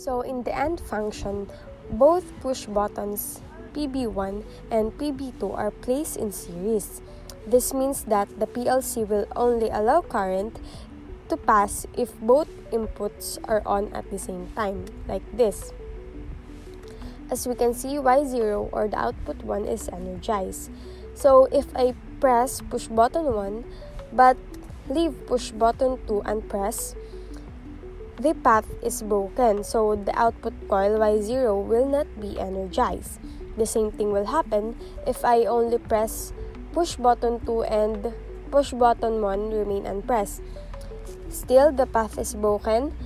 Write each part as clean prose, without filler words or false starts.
So in the AND function, both push buttons PB1 and PB2 are placed in series. This means that the PLC will only allow current to pass if both inputs are on at the same time, like this. As we can see, Y0 or the output 1 is energized. So if I press push button 1 but leave push button 2 unpressed, the path is broken, so the output coil Y0 will not be energized. The same thing will happen if I only press push button 2 and push button 1 remain unpressed. Still, the path is broken,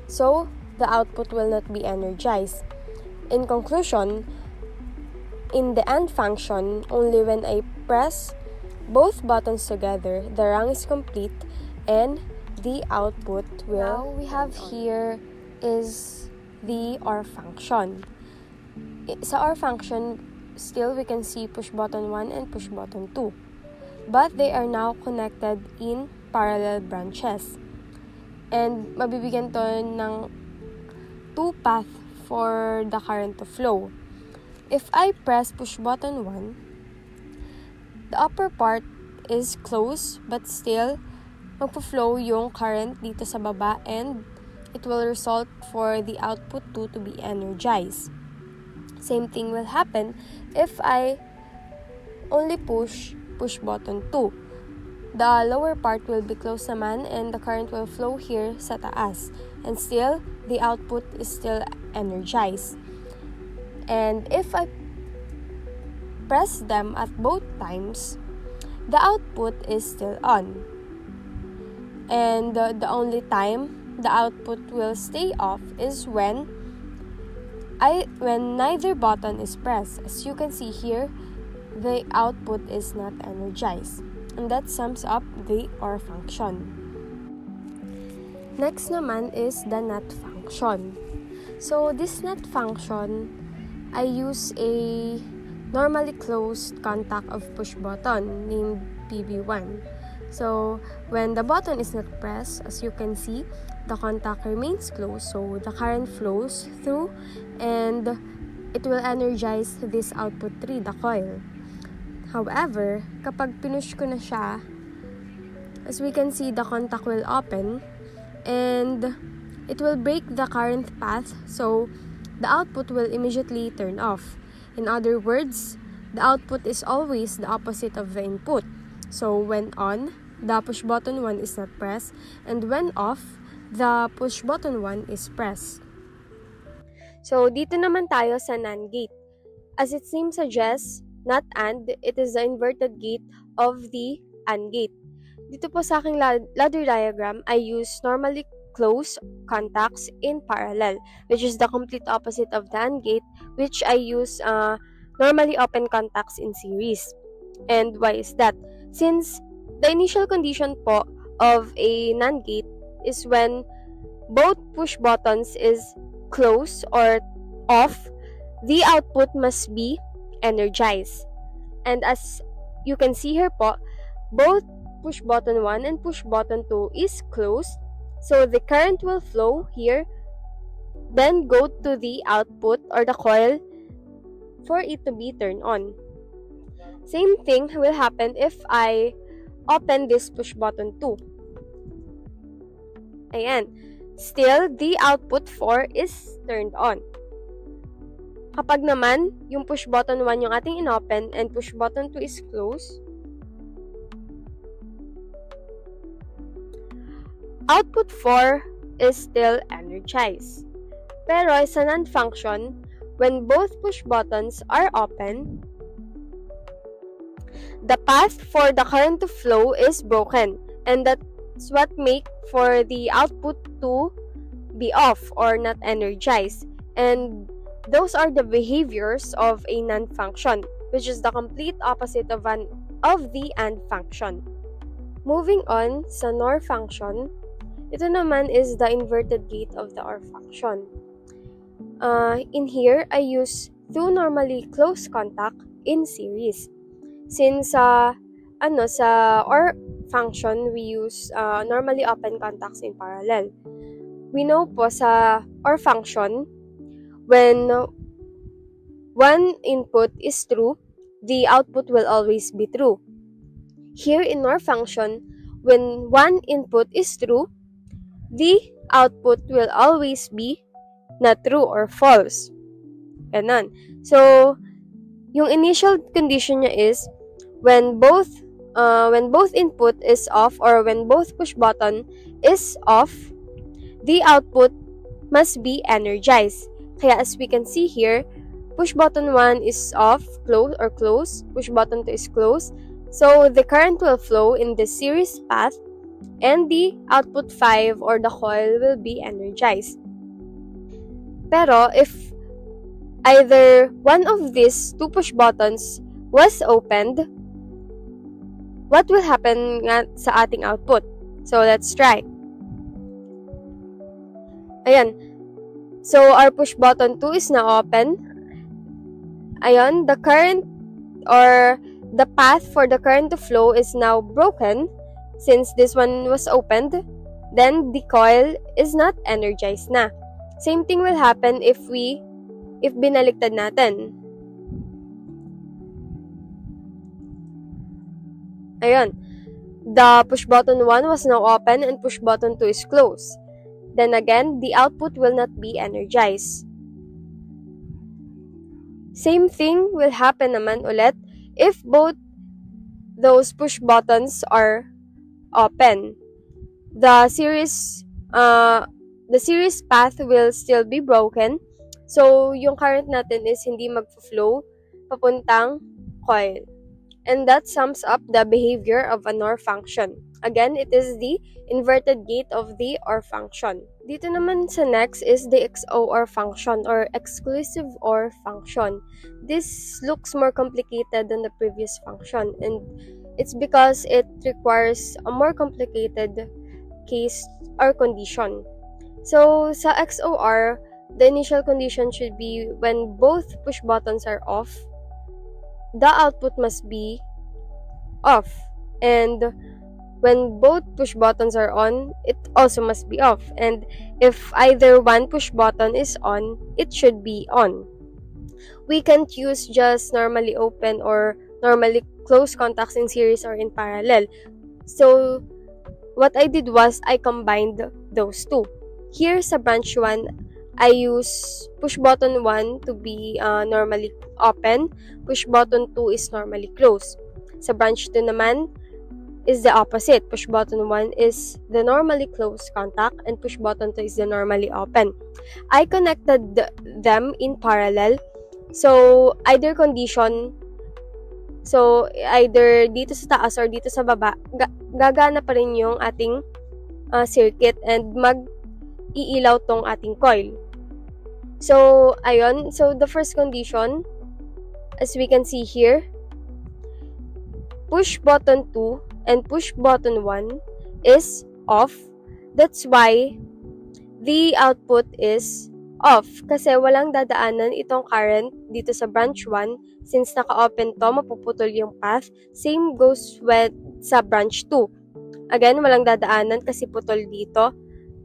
so the output will not be energized. In conclusion, in the AND function, only when I press both buttons together, the rung is complete and the output will. Now we have here is the OR function. Sa OR function, still we can see push button 1 and push button 2. But they are now connected in parallel branches. And mabibigyan to ng two path for the current to flow. If I press push button 1, the upper part is closed but still magpo-flow yung current dito sa baba and it will result for the output 2 to be energized. Same thing will happen if I only push button 2. The lower part will be closed naman and the current will flow here sa taas. And still, the output is still energized. And if I press them at both times, the output is still on. And the only time the output will stay off is when neither button is pressed. As you can see here, the output is not energized. And that sums up the OR function. Next naman is the NOT function. So this NOT function, I use a normally closed contact of push button named PB1. So when the button is not pressed, as you can see, the contact remains closed, so the current flows through and it will energize this output 3, the coil. However, kapag pinush ko na siya, as we can see, the contact will open and it will break the current path, so the output will immediately turn off. In other words, the output is always the opposite of the input. So when on, the push button 1 is not pressed, and when off, the push button 1 is pressed. So dito naman tayo sa NAND gate. As its name suggests, not AND, it is the inverted gate of the AND gate. Dito po sa aking ladder diagram, I use normally closed contacts in parallel, which is the complete opposite of the AND gate, which I use normally open contacts in series. And why is that? Since the initial condition po of a NAND gate is when both push buttons is closed or off, the output must be energized. And as you can see here po, both push button 1 and push button 2 is closed, so the current will flow here, then go to the output or the coil for it to be turned on. Same thing will happen if I open this push button 2. Ayan. Still, the output 4 is turned on. Kapag naman, yung push button 1 yung ating inopen and push button 2 is closed, output 4 is still energized. Pero sa NAND function, when both push buttons are open, the path for the current to flow is broken, and that's what make for the output to be off or not energized. And those are the behaviors of a NAND function, which is the complete opposite of the AND function. Moving on sa NOR function, ito naman is the inverted gate of the OR function. In here, I use two normally close contact in series. Since sa OR function, we use normally open contacts in parallel. we know po sa OR function, when one input is true, the output will always be true. Here in OR function, when one input is true, the output will always be not true or false. Ganon. So, yung initial condition niya is when both input is off or when both push button is off, the output must be energized. Kaya as we can see here, push button 1 is off, close, push button 2 is close. So the current will flow in the series path and the output 5 or the coil will be energized. Pero if either one of these two push buttons was opened, what will happen nga sa ating output? So let's try. Ayan. So our push button 2 is now open. Ayan, the current or the path for the current to flow is now broken since this one was opened. Then the coil is not energized na. Same thing will happen if binaliktad natin. Ayan. The push button 1 was now open and push button 2 is closed. Then again, the output will not be energized. Same thing will happen naman ulit if both those push buttons are open. The series path will still be broken. So, yung current natin is hindi mag-flow papuntang coil. And that sums up the behavior of an OR function. Again, it is the inverted gate of the OR function. Dito naman sa next is the XOR function or exclusive OR function. This looks more complicated than the previous function, and it's because it requires a more complicated case or condition. So, sa XOR, the initial condition should be when both push buttons are off, the output must be off. And when both push buttons are on, it also must be off. And if either one push button is on, it should be on. We can't use just normally open or normally close contacts in series or in parallel. So, what I did was I combined those two. Here sa branch 1, I use push button 1 to be normally open, push button 2 is normally closed. Sa branch 2 naman is the opposite. Push button 1 is the normally closed contact and push button 2 is the normally open. I connected them in parallel. So, either condition, so either dito sa taas or dito sa baba, gagana pa rin yung ating circuit and mag-iilaw tong ating coil. So, ayun. So, the first condition, as we can see here, push button 2 and push button 1 is off. That's why the output is off. Kasi walang dadaanan itong current dito sa branch 1. Since naka-open to, mapuputol yung path. Same goes with sa branch 2. Again, walang dadaanan kasi putol dito.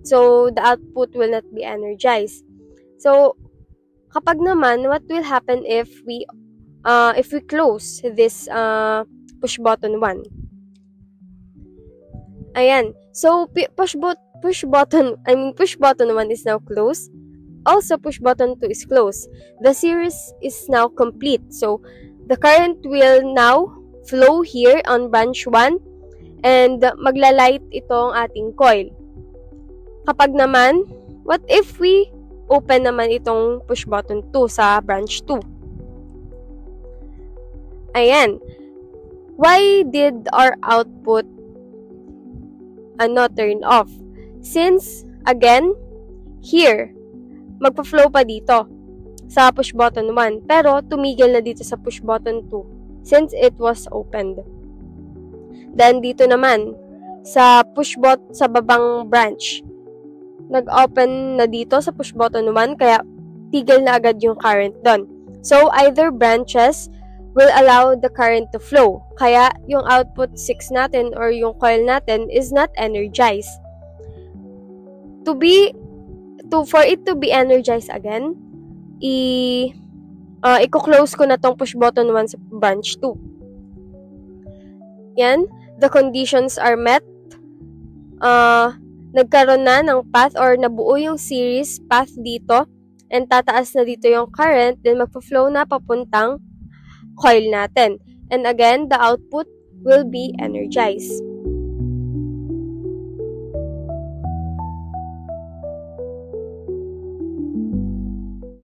So, the output will not be energized. So, kapag naman, what will happen if we close this push button 1? Ayan. So, push button 1 is now closed. Also, push button 2 is closed. The series is now complete. So, the current will now flow here on branch 1 and maglalight itong ating coil. Kapag naman, what if we open naman itong push button 2 sa branch 2? Ayan. Why did our output not turn off? Since, again, here, magpa-flow pa dito sa push button 1. Pero, tumigil na dito sa push button 2 since it was opened. Then, dito naman, sa babang branch, nag-open na dito sa push button 1, kaya tigil na agad yung current doon. So, either branches will allow the current to flow. Kaya, yung output 6 natin or yung coil natin is not energized. To be For it to be energized again, i-close ko na tong push button 1 sa branch 2. Yan, the conditions are met. Nagkaroon na ng path or nabuo yung series path dito, and tataas na dito yung current, then magpa-flow na papuntang coil natin. And again, the output will be energized.